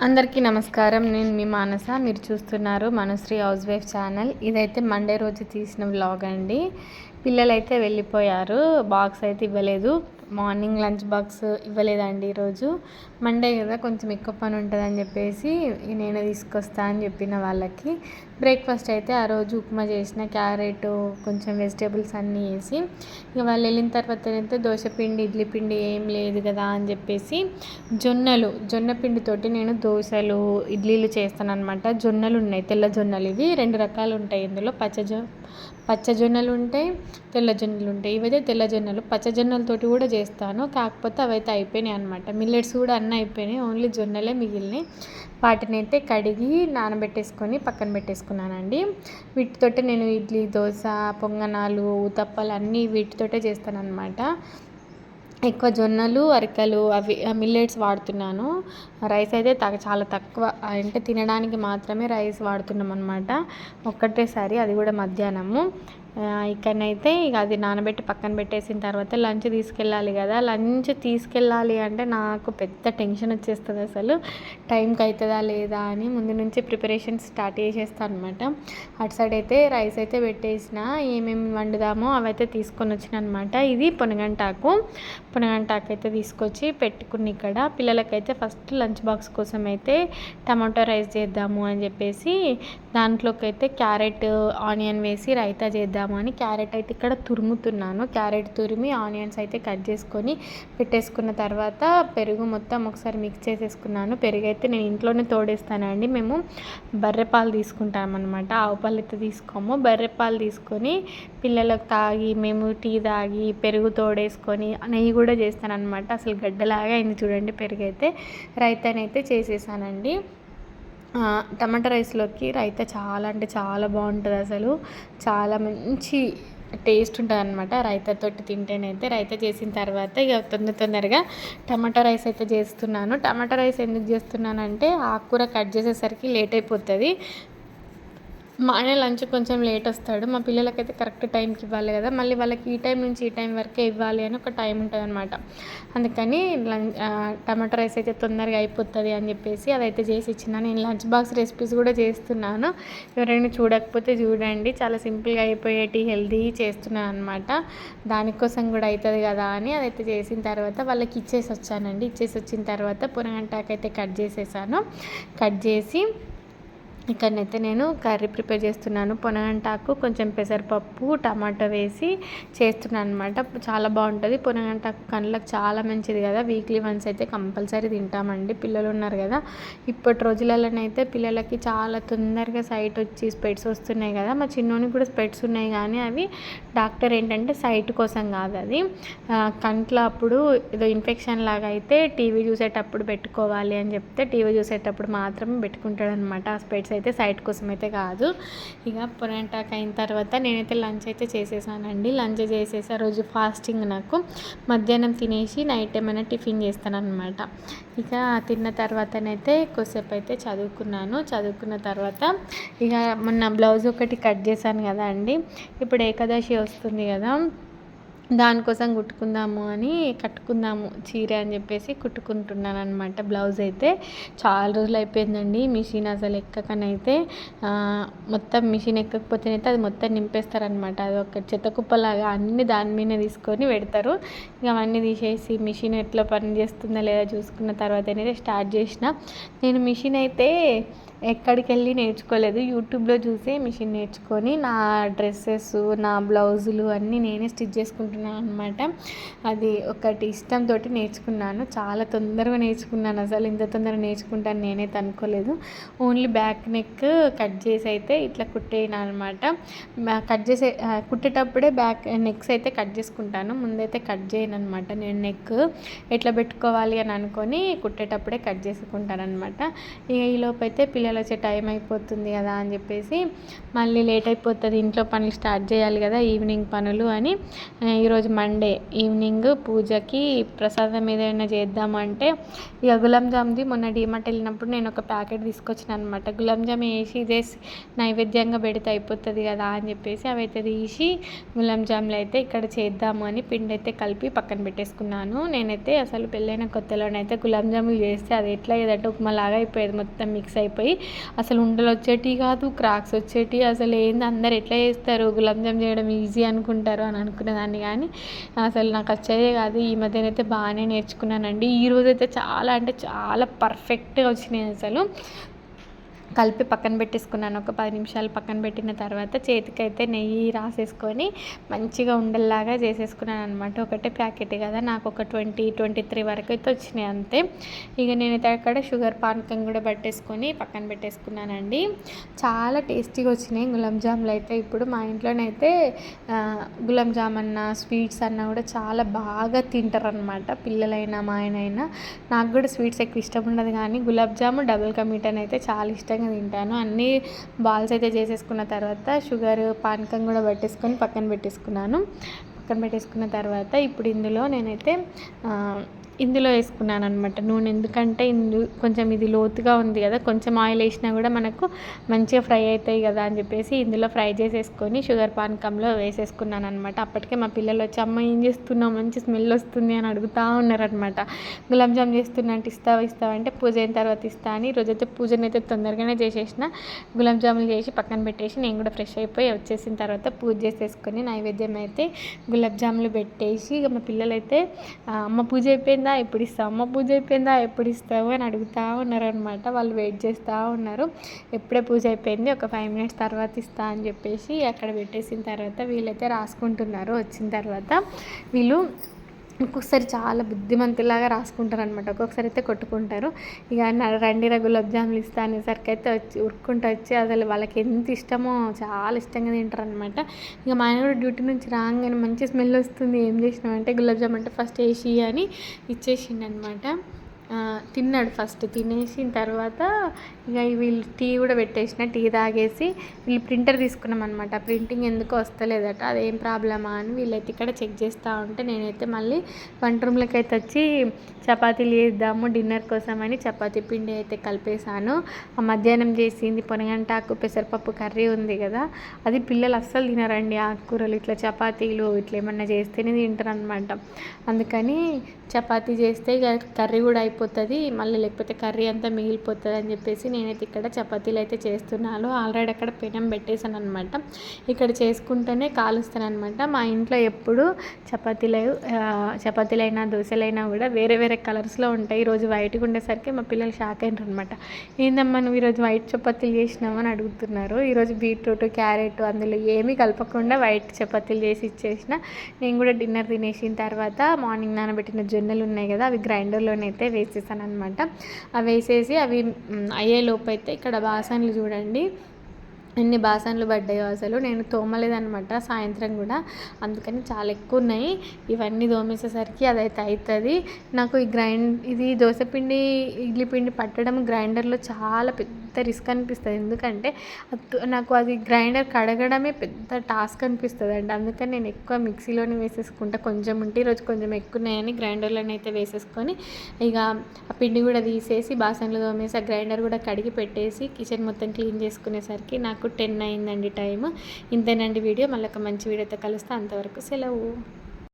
అందరికీ నమస్కారం. నేను మీ మానస. మీరు చూస్తున్నారు మనశ్రీ హౌస్ వైఫ్ ఛానల్. ఇదైతే మండే రోజు తీసిన వ్లాగ్ అండి. పిల్లలైతే వెళ్ళిపోయారు. బాక్స్ అయితే ఇవ్వలేదు. మార్నింగ్ లంచ్ బాక్స్ ఇవ్వలేదండి ఈరోజు. మండే కదా, కొంచెం ఎక్కువ పని ఉంటుందని చెప్పేసి నేనే తీసుకొస్తా అని చెప్పిన వాళ్ళకి. బ్రేక్ఫాస్ట్ అయితే ఆ రోజు ఉప్మా చేసిన, క్యారెట్ కొంచెం వెజిటేబుల్స్ అన్నీ వేసి. ఇక వాళ్ళు వెళ్ళిన తర్వాత అయితే దోశ పిండి, ఇడ్లీ పిండి ఏం లేదు కదా అని చెప్పేసి జొన్న పిండితోటి నేను దోశలు, ఇడ్లీలు చేస్తాను అనమాట. జొన్నలు ఉన్నాయి, తెల్ల జొన్నలు. ఇవి 2 రకాలు ఉంటాయి ఇందులో. పచ్చజొన్నలు ఉంటాయి, తెల్ల జొన్నలు ఉంటాయి. ఇవైతే తెల్ల జొన్నలు. పచ్చజొన్నలతోటి కూడా చేస్తాను, కాకపోతే అవైతే అయిపోయినాయి అనమాట. మిల్లెట్స్ కూడా అన్నీ అయిపోయినాయి, ఓన్లీ జొన్నలే మిగిలినాయి. వాటిని అయితే కడిగి నానబెట్టేసుకొని పక్కన పెట్టేసుకున్నానండి. వీటితోటే నేను ఇడ్లీ, దోశ, పొంగనాలు, ఊతప్పాలు అన్నీ వీటితోటే చేస్తాను అనమాట. ఎక్కువ జొన్నలు, అరికలు అవి మిల్లెట్స్ వాడుతున్నాను. రైస్ అయితే చాలా తక్కువ, అంటే తినడానికి మాత్రమే రైస్ వాడుతున్నాం అనమాట. ఒక్కటేసారి, అది కూడా మధ్యాహ్నము. ఇక్కడనైతే ఇక అది నానబెట్టి పక్కన పెట్టేసిన తర్వాత లంచ్ తీసుకెళ్ళాలి కదా. లంచ్ తీసుకెళ్ళాలి అంటే నాకు పెద్ద టెన్షన్ వచ్చేస్తుంది అసలు. టైంకి అవుతుందా లేదా అని ముందు నుంచి ప్రిపరేషన్ స్టార్ట్ చేసేస్తాను అనమాట. అటు సైడ్ అయితే రైస్ అయితే పెట్టేసిన, ఏమేమి వండుదామో అవైతే తీసుకొని వచ్చిన అనమాట. ఇది పొనగంటాకు అయితే తీసుకొచ్చి పెట్టుకుని ఇక్కడ పిల్లలకైతే ఫస్ట్ లంచ్ బాక్స్ కోసం అయితే టమాటో రైస్ చేద్దాము అని చెప్పేసి దాంట్లోకి అయితే క్యారెట్, ఆనియన్ వేసి రైతా చేద్దాము అని క్యారెట్ అయితే ఇక్కడ తురుముతున్నాను. క్యారెట్ తురిమి ఆనియన్స్ అయితే కట్ చేసుకొని పెట్టేసుకున్న తర్వాత పెరుగు మొత్తం ఒకసారి మిక్స్ చేసేసుకున్నాను. పెరుగు అయితే నేను ఇంట్లోనే తోడేస్తానండి. మేము బర్రెపాలు తీసుకుంటామన్నమాట, ఆవు పాలు అయితే తీసుకోము. బర్రెపాలు తీసుకొని పిల్లలకు తాగి, మేము టీ తాగి, పెరుగు తోడేసుకొని నెయ్యి కూడా చేస్తాను అనమాట. అసలు గడ్డలాగా అయింది చూడండి పెరుగు అయితే. రైతానైతే చేసేసానండి. టమాటా రైస్లోకి రైతా చాలా అంటే చాలా బాగుంటుంది అసలు. చాలా మంచి టేస్ట్ ఉంటుంది అనమాట రైతాతోటి తింటేనైతే. రైతా చేసిన తర్వాత ఇక తొందరగా టమాటా రైస్ అయితే చేస్తున్నాను. టమాటా రైస్ ఎందుకు చేస్తున్నానంటే ఆకుకూర కట్ చేసేసరికి లేట్ అయిపోతుంది. మా ఆయన లంచ్ కొంచెం లేట్ వస్తాడు. మా పిల్లలకైతే కరెక్ట్ టైంకి ఇవ్వాలి కదా, మళ్ళీ వాళ్ళకి ఈ టైం నుంచి ఈ టైం వరకే ఇవ్వాలి అని ఒక టైం ఉంటుంది అనమాట. అందుకని టమాటా రైస్ అయితే తొందరగా అయిపోతుంది అని చెప్పేసి అదైతే చేసి ఇచ్చిన. నేను లంచ్ బాక్స్ రెసిపీస్ కూడా చేస్తున్నాను, ఎవరైనా చూడకపోతే చూడండి. చాలా సింపుల్గా అయిపోయేటి హెల్తీ చేస్తున్నాను అనమాట. దానికోసం కూడా అవుతుంది కదా అని అదైతే చేసిన తర్వాత వాళ్ళకి ఇచ్చేసి వచ్చానండి. ఇచ్చేసి వచ్చిన తర్వాత పొనగంటాకు అయితే కట్ చేసేసాను. కట్ చేసి ఇక్కడనైతే నేను కర్రీ ప్రిపేర్ చేస్తున్నాను. పొనగంటాకు కొంచెం పెసరపప్పు, టమాటో వేసి చేస్తున్నాను అనమాట. చాలా బాగుంటుంది. పొనగంటాకు కళ్ళకి చాలా మంచిది కదా. వీక్లీ వన్స్ అయితే కంపల్సరీ తింటామండి. పిల్లలు ఉన్నారు కదా, ఇప్పటి రోజులలోనైతే పిల్లలకి చాలా తొందరగా సైట్ వచ్చి స్పెట్స్ వస్తున్నాయి కదా. మా చిన్నోనికి కూడా స్పెట్స్ ఉన్నాయి, కానీ అవి డాక్టర్ ఏంటంటే సైట్ కోసం కాదు, అది కంట్లో అప్పుడు ఏదో ఇన్ఫెక్షన్ లాగా అయితే టీవీ చూసేటప్పుడు పెట్టుకోవాలి అని చెప్తే టీవీ చూసేటప్పుడు మాత్రమే పెట్టుకుంటాడు అనమాట. ఆ స్పెట్స్ అయితే సైట్ కోసం అయితే కాదు. ఇక పొనగంటాకు అయిన తర్వాత నేనైతే లంచ్ అయితే చేసేసానండి. లంచ్ చేసేసి ఆ రోజు ఫాస్టింగ్ నాకు. మధ్యాహ్నం తినేసి నైట్ ఏమైనా టిఫిన్ చేస్తానన్నమాట. ఇక తిన్న తర్వాతనైతే కొద్దిసేపు అయితే చదువుకున్న తర్వాత ఇక మొన్న బ్లౌజ్ ఒకటి కట్ చేశాను కదా అండి. ఇప్పుడు ఏకాదశి వస్తుంది కదా, దానికోసం కట్టుకుందాము చీర అని చెప్పేసి కుట్టుకుంటున్నాను అనమాట. బ్లౌజ్ అయితే చాలా రోజులు అయిపోయిందండి. మిషన్ అసలు ఎక్కకనైతే మొత్తం మిషన్ ఎక్కకపోతేనైతే అది మొత్తం నింపేస్తారనమాట. అది ఒక చెత్తకుప్పలాగా అన్నీ దాని మీద తీసుకొని పెడతారు. ఇక అవన్నీ తీసేసి మిషన్ ఎట్లా పని చేస్తుందా లేదా చూసుకున్న తర్వాత అయితే స్టార్ట్ చేసిన. నేను మిషన్ అయితే ఎక్కడికి వెళ్ళి నేర్చుకోలేదు, యూట్యూబ్లో చూసే మిషన్ నేర్చుకొని నా డ్రెస్సెస్, నా బ్లౌజులు అన్నీ నేనే స్టిచ్ చేసుకుంటున్నాను అనమాట. అది ఒకటి ఇష్టంతో నేర్చుకున్నాను. చాలా తొందరగా నేర్చుకున్నాను. అసలు ఇంత తొందరగా నేర్చుకుంటాను నేనైతే అనుకోలేదు. ఓన్లీ బ్యాక్ నెక్ కట్ చేసి అయితే ఇట్లా కుట్టేయను అనమాట. కుట్టేటప్పుడే బ్యాక్ నెక్స్ అయితే కట్ చేసుకుంటాను, ముందైతే కట్ చేయను అనమాట. నేను నెక్ ఎట్లా పెట్టుకోవాలి అని అనుకొని కుట్టేటప్పుడే కట్ చేసుకుంటాను అనమాట. ఇక ఈలోపు అయితే పిల్లలు పిల్లలు వచ్చే టైం అయిపోతుంది కదా అని చెప్పేసి మళ్ళీ లేట్ అయిపోతుంది, ఇంట్లో పనులు స్టార్ట్ చేయాలి కదా ఈవినింగ్ పనులు అని ఈరోజు మండే ఈవినింగ్ పూజకి ప్రసాదం ఏదైనా చేద్దామంటే ఇక గులాబ్ జామ్ది మొన్న డీమార్ట్ వెళ్ళినప్పుడు నేను ఒక ప్యాకెట్ తీసుకొచ్చిన అనమాట. గులాబ్ జామ్ వేసి ఇదే నైవేద్యంగా పెడితే అయిపోతుంది కదా అని చెప్పేసి అవి అయితే తీసి గులాబ్ జామ్లు అయితే ఇక్కడ చేద్దాము అని పిండి అయితే కలిపి పక్కన పెట్టేసుకున్నాను. నేనైతే అసలు పెళ్ళైన కొత్తలోనైతే గులాబ్ జాములు చేస్తే అది ఎట్లా ఏదంటే ఉప్మాలాగా అయిపోయేది, మొత్తం మిక్స్ అయిపోయి అసలు ఉండలు వచ్చేటి కాదు, క్రాక్స్ వచ్చేటి. అసలు ఏంది అందరు ఎట్లా చేస్తారు, గులాబ్ జామ్ చేయడం ఈజీ అనుకుంటారు అని అనుకునేదాన్ని, కానీ అసలు నాకు వచ్చేదే కాదు. ఈ మధ్యనైతే బాగానే నేర్చుకున్నానండి. ఈరోజు అయితే చాలా అంటే చాలా పర్ఫెక్ట్గా వచ్చినాయి. అసలు కలిపి పక్కన పెట్టేసుకున్నాను. ఒక 10 నిమిషాలు పక్కన పెట్టిన తర్వాత చేతికైతే నెయ్యి రాసేసుకొని మంచిగా ఉండల్లాగా చేసేసుకున్నాను అనమాట. ఒకటే ప్యాకెట్ కదా, నాకు ఒక 20-23 వరకు అయితే వచ్చినాయి అంతే. ఇక నేనైతే అక్కడ షుగర్ పానకం కూడా పట్టేసుకొని పక్కన పెట్టేసుకున్నానండి. చాలా టేస్టీగా వచ్చినాయి గులాబ్ జాములు అయితే. ఇప్పుడు మా ఇంట్లోనైతే గులాబ్ జామ్ అన్న స్వీట్స్ అన్న కూడా చాలా బాగా తింటారు అనమాట, పిల్లలైనా మా ఆయన అయినా. నాకు కూడా స్వీట్స్ ఎక్కువ ఇష్టం ఉండదు, కానీ గులాబ్ జాము డబుల్ కా మీఠా అయితే చాలా ఇష్టంగా తింటాను. అన్నీ బాల్స్ అయితే చేసేసుకున్న తర్వాత షుగర్ పానకం కూడా పట్టేసుకొని పక్కన పెట్టేసుకున్న తర్వాత ఇప్పుడు ఇందులో నేనైతే ఇందులో వేసుకున్నాను అనమాట నూనె. ఎందుకంటే కొంచెం ఇది లోతుగా ఉంది కదా, కొంచెం ఆయిల్ వేసినా కూడా మనకు మంచిగా ఫ్రై అవుతాయి కదా అని చెప్పేసి ఇందులో ఫ్రై చేసేసుకొని షుగర్ పానకంలో వేసేసుకున్నాను అనమాట. అప్పటికే మా పిల్లలు వచ్చి అమ్మ ఏం చేస్తున్నావు, మంచి స్మెల్ వస్తుంది అని అడుగుతూ ఉన్నారనమాట. గులాబ్ జామ్ చేస్తున్నా అంటే ఇస్తావా అంటే పూజ అయిన తర్వాత ఇస్తా అని ఈరోజైతే పూజనైతే తొందరగానే చేసేసిన. గులాబ్ జాములు చేసి పక్కన పెట్టేసి నేను కూడా ఫ్రెష్ అయిపోయి వచ్చేసిన తర్వాత పూజ చేసేసుకొని నైవేద్యం అయితే గులాబ్ జాములు పెట్టేసి ఇక మా పిల్లలు అయితే అమ్మ పూజ అయిపోయిందా ఎప్పుడు ఇస్తావు, అమ్మ పూజ అయిపోయిందా ఎప్పుడు ఇస్తావు అని అడుగుతూ ఉన్నారనమాట. వాళ్ళు వెయిట్ చేస్తూ ఉన్నారు. ఎప్పుడే పూజ అయిపోయింది, ఒక 5 మినిట్స్ తర్వాత ఇస్తా అని చెప్పేసి అక్కడ పెట్టేసిన తర్వాత వీళ్ళైతే రాసుకుంటున్నారు. వచ్చిన తర్వాత వీళ్ళు ఒక్కొక్కసారి చాలా బుద్ధిమంతులాగా రాసుకుంటారు అనమాట, ఒక్కొక్కసారి అయితే కొట్టుకుంటారు. ఇక రండిరా గులాబ్ జాములు ఇస్తా అనేసరికి అయితే ఉరుక్కుంటూ వచ్చి అసలు వాళ్ళకి ఎంత ఇష్టమో చాలా ఇష్టంగా తింటారు అనమాట. ఇక మా ఆయన కూడా డ్యూటీ నుంచి రాగానే మంచి స్మెల్ వస్తుంది, ఏం చేసినామంటే గులాబ్ జామ్ అంటే ఫస్ట్ వేసి అని ఇచ్చేసిండు అనమాట. తిన్నాడు ఫస్ట్. తినేసిన తర్వాత ఇక వీళ్ళు టీ కూడా పెట్టేసిన, టీ తాగేసి వీళ్ళు ప్రింటర్ తీసుకున్నాం అనమాట. ప్రింటింగ్ ఎందుకో వస్తలేదట, అదేం ప్రాబ్లమా అని వీళ్ళైతే ఇక్కడ చెక్ చేస్తూ ఉంటే నేనైతే మళ్ళీ వంట రూమ్లోకి అయితే వచ్చి చపాతీలు చేద్దాము డిన్నర్ కోసం అని చపాతీ పిండి అయితే కలిపేసాను. ఆ మధ్యాహ్నం చేసింది పొనగంటాకు పెసరపప్పు కర్రీ ఉంది కదా, అది పిల్లలు అస్సలు తినరండి. ఆకుకూరలు ఇట్లా చపాతీలు ఇట్లా ఏమన్నా చేస్తేనే తింటారు అనమాట. అందుకని చపాతీ చేస్తే ఇక కర్రీ కూడా అయిపోతుంది, మళ్ళీ లేకపోతే కర్రీ అంతా మిగిలిపోతుంది అని చెప్పేసి నేనైతే ఇక్కడ చపాతీలు అయితే చేస్తున్నాను. ఆల్రెడీ అక్కడ పెనం పెట్టేశాను అనమాట. ఇక్కడ చేసుకుంటూనే కాలుస్తాను అనమాట. మా ఇంట్లో ఎప్పుడు చపాతీలైనా దోశలైనా కూడా వేరే వేరే కలర్స్లో ఉంటాయి. ఈరోజు వైట్గా ఉండేసరికి మా పిల్లలు షాక్ అయినారు అనమాట. ఏందమ్మా నువ్వు ఈరోజు వైట్ చపాతీలు చేసినామని అడుగుతున్నారు. ఈరోజు బీట్రూట్ క్యారెట్ అందులో ఏమీ కలపకుండా వైట్ చపాతీలు చేసి ఇచ్చేసిన. నేను కూడా డిన్నర్ తినేసిన తర్వాత మార్నింగ్ నానబెట్టిన జొన్నలు ఉన్నాయి కదా, అవి గ్రైండర్లోనైతే వేసేసాను అనమాట. అవి వేసేసి అవి అయ్యే లోపు అయితే ఇక్కడ బాసన్లు చూడండి ఎన్ని బాసన్లు పడ్డాయో. అసలు నేను తోమలేదనమాట సాయంత్రం కూడా, అందుకని చాలా ఎక్కువ ఉన్నాయి. ఇవన్నీ తోమేసేసరికి అదైతే అవుతుంది. నాకు ఇది దోశపిండి ఇడ్లీ పిండి పట్టడం గ్రైండర్లో చాలా పెద్ద రిస్క్ అనిపిస్తుంది. ఎందుకంటే నాకు అది గ్రైండర్ కడగడమే పెద్ద టాస్క్ అనిపిస్తుంది అండి. అందుకని నేను ఎక్కువ మిక్సీలోనే వేసేసుకుంటా. కొంచెం ఉంటే ఈరోజు కొంచెం ఎక్కువ ఉన్నాయని గ్రైండర్లోనే అయితే వేసేసుకొని ఇక ఆ పిండి కూడా తీసేసి బాసన్లు తోమేసి ఆ గ్రైండర్ కూడా కడిగి పెట్టేసి కిచెన్ మొత్తం క్లీన్ చేసుకునేసరికి నాకు 10 అయిందండి టైం. ఇంతేనండి వీడియో. మళ్ళీ ఒక మంచి వీడియోతో కలుస్తా, అంతవరకు సెలవు.